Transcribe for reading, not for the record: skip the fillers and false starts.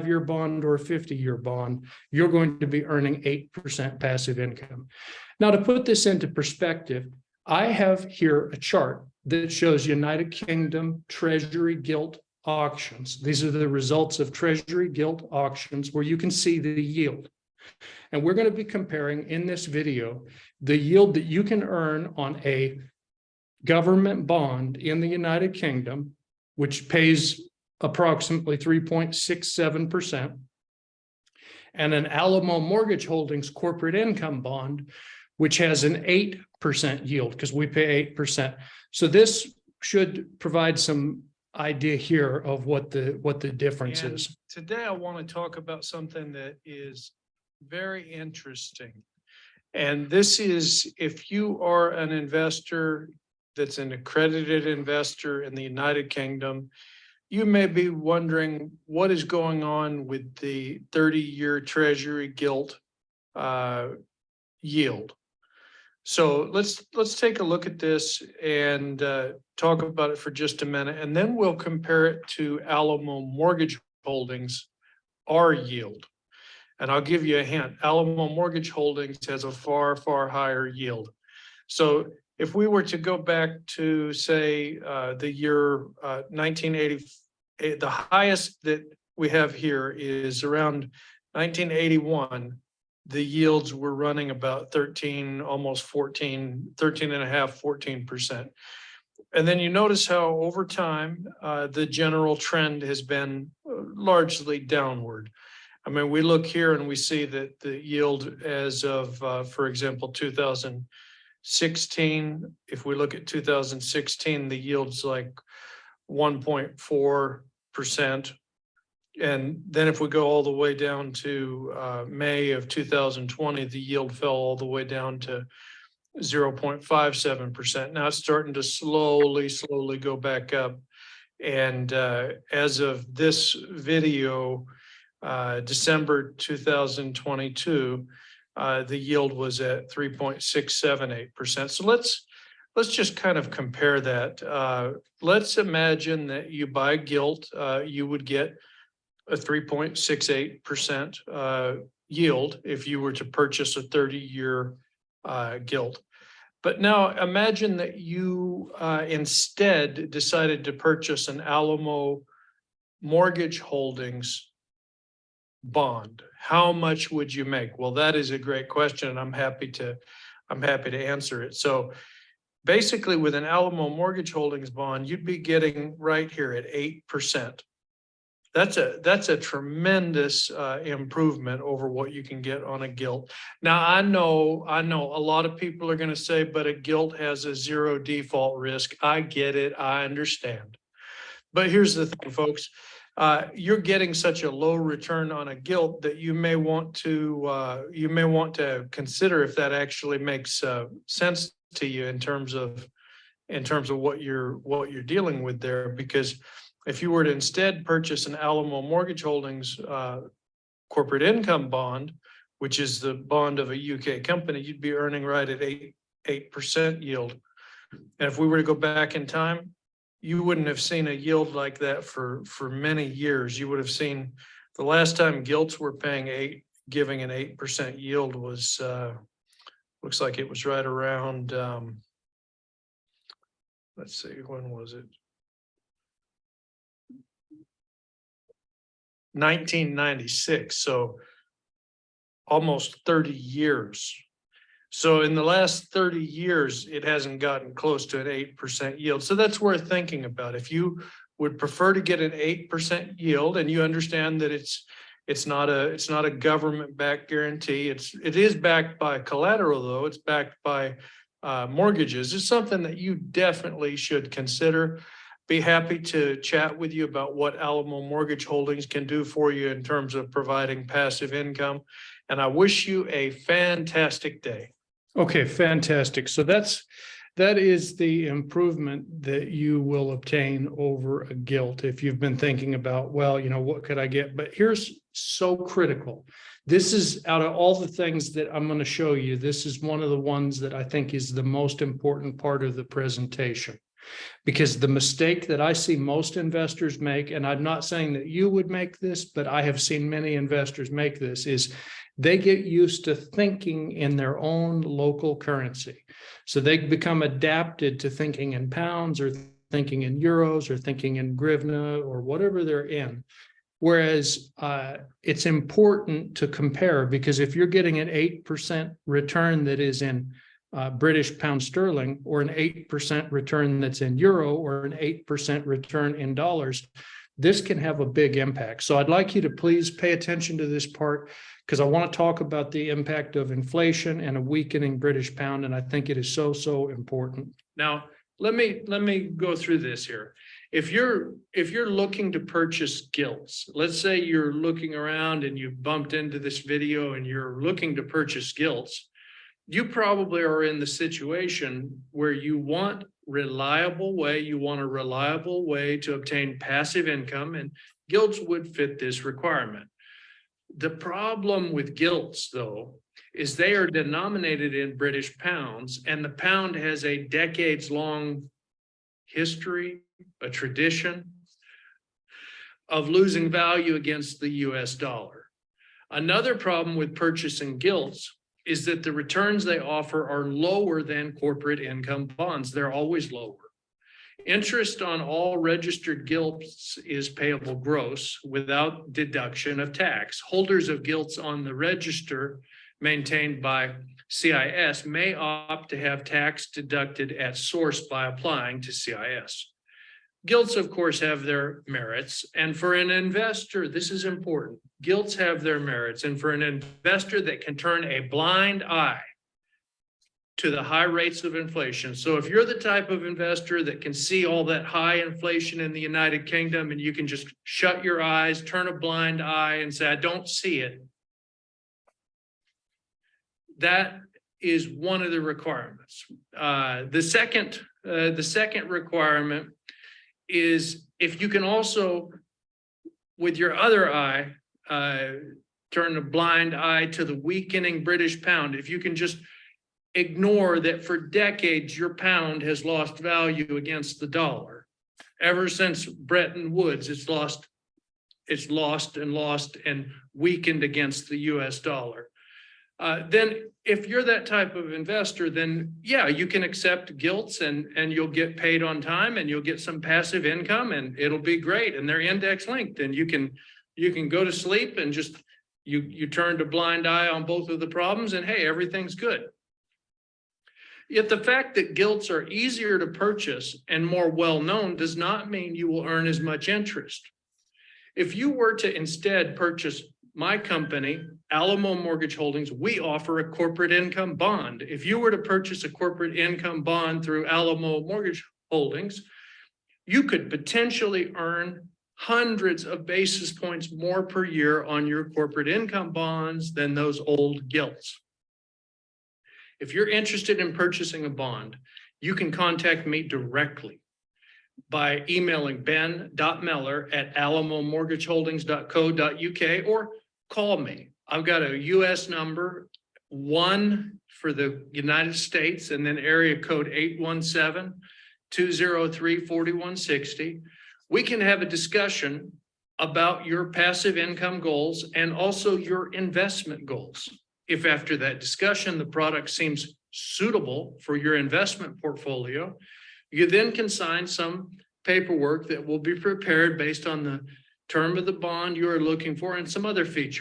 25-year bond or a 50-year bond, you're going to be earning 8% passive income. Now, to put this into perspective, I have here a chart that shows United Kingdom Treasury gilt auctions. These are the results of Treasury gilt auctions where you can see the yield. And we're going to be comparing in this video the yield that you can earn on a government bond in the United Kingdom, which pays approximately 3.67%, and an Alamo Mortgage Holdings corporate income bond, which has an 8% yield because we pay 8%. So this should provide some idea here of what the difference is. Today, I want to talk about something that is very interesting. And this is if you are an investor that's an accredited investor in the United Kingdom, you may be wondering what is going on with the 30-year Treasury gilt yield. So let's take a look at this and talk about it for just a minute, and then we'll compare it to Alamo Mortgage Holdings, our yield. And I'll give you a hint. Alamo Mortgage Holdings has a far, far higher yield. So if we were to go back to, say, the year 1980, the highest that we have here is around 1981. The yields were running about 13, almost 14, 13.5%, 14%. And then you notice how over time, the general trend has been largely downward. I mean, we look here and we see that the yield as of, for example, 2016, if we look at 2016, the yield's like 1.4%. And then if we go all the way down to May of 2020, the yield fell all the way down to 0.57%. Now it's starting to slowly go back up. And as of this video, December 2022, the yield was at 3.678%. So let's just kind of compare that. Let's imagine that you buy gilt, you would get a 3.68% yield if you were to purchase a 30-year gilt. But now imagine that you instead decided to purchase an Alamo Mortgage Holdings bond. How much would you make? Well, that is a great question, and I'm happy to answer it. So basically, with an Alamo Mortgage Holdings bond, you'd be getting right here at 8%. That's a tremendous improvement over what you can get on a gilt. Now, I know a lot of people are going to say, but a gilt has a zero default risk. I get it. I understand. But here's the thing, folks. You're getting such a low return on a gilt that you may want to consider if that actually makes sense to you in terms of what you're dealing with there. Because if you were to instead purchase an Alamo Mortgage Holdings corporate income bond, which is the bond of a UK company, you'd be earning right at 8% yield. And if we were to go back in time, you wouldn't have seen a yield like that for many years. You would have seen the last time gilts were giving an 8% yield was looks like it was right around let's see, when was it? 1996, so almost 30 years. So in the last 30 years, it hasn't gotten close to an 8% yield. So that's worth thinking about. If you would prefer to get an 8% yield, and you understand that it's not a government-backed guarantee. It is backed by collateral, though. It's backed by mortgages. It's something that you definitely should consider. Be happy to chat with you about what Alamo Mortgage Holdings can do for you in terms of providing passive income. And I wish you a fantastic day. Okay, fantastic. So that is the improvement that you will obtain over a gilt if you've been thinking about, well, what could I get? But here's so critical. This is, out of all the things that I'm going to show you, this is one of the ones that I think is the most important part of the presentation. Because the mistake that I see most investors make, and I'm not saying that you would make this, but I have seen many investors make this, is they get used to thinking in their own local currency. So they become adapted to thinking in pounds or thinking in euros or thinking in hryvnia or whatever they're in. Whereas it's important to compare, because if you're getting an 8% return that is in British pound sterling, or an 8% return that's in euro, or an 8% return in dollars, this can have a big impact. So I'd like you to please pay attention to this part, because I want to talk about the impact of inflation and a weakening British pound, and I think it is so important. Now, let me go through this here. If you're looking to purchase gilts, let's say you're looking around and you bumped into this video and you're looking to purchase gilts, you probably are in the situation where you want a reliable way to obtain passive income, and gilts would fit this requirement. The problem with gilts, though, is they are denominated in British pounds, and the pound has a decades-long history, a tradition of losing value against the US dollar. Another problem with purchasing gilts is that the returns they offer are lower than corporate income bonds. They're always lower. Interest on all registered gilts is payable gross without deduction of tax. Holders of gilts on the register maintained by CIS may opt to have tax deducted at source by applying to CIS. Gilts, of course, have their merits, and for an investor, this is important. Gilts have their merits, and for an investor that can turn a blind eye to the high rates of inflation. So if you're the type of investor that can see all that high inflation in the United Kingdom and you can just shut your eyes, turn a blind eye and say, I don't see it, that is one of the requirements. The second requirement is if you can also, with your other eye, turn a blind eye to the weakening British pound. If you can just ignore that for decades, your pound has lost value against the dollar. Ever since Bretton Woods, it's lost and weakened against the US dollar. Then if you're that type of investor, then yeah, you can accept gilts and you'll get paid on time and you'll get some passive income and it'll be great. And they're index linked and you can go to sleep and just, you turned a blind eye on both of the problems and hey, everything's good. Yet the fact that gilts are easier to purchase and more well-known does not mean you will earn as much interest. If you were to instead purchase my company, Alamo Mortgage Holdings, we offer a corporate income bond. If you were to purchase a corporate income bond through Alamo Mortgage Holdings, you could potentially earn hundreds of basis points more per year on your corporate income bonds than those old gilts. If you're interested in purchasing a bond, you can contact me directly by emailing ben.miller at alamomortgageholdings.co.uk or call me. I've got a US number, 1 for the United States, and then area code 817-203-4160. We can have a discussion about your passive income goals and also your investment goals. If after that discussion, the product seems suitable for your investment portfolio, you then can sign some paperwork that will be prepared based on the term of the bond you are looking for and some other features.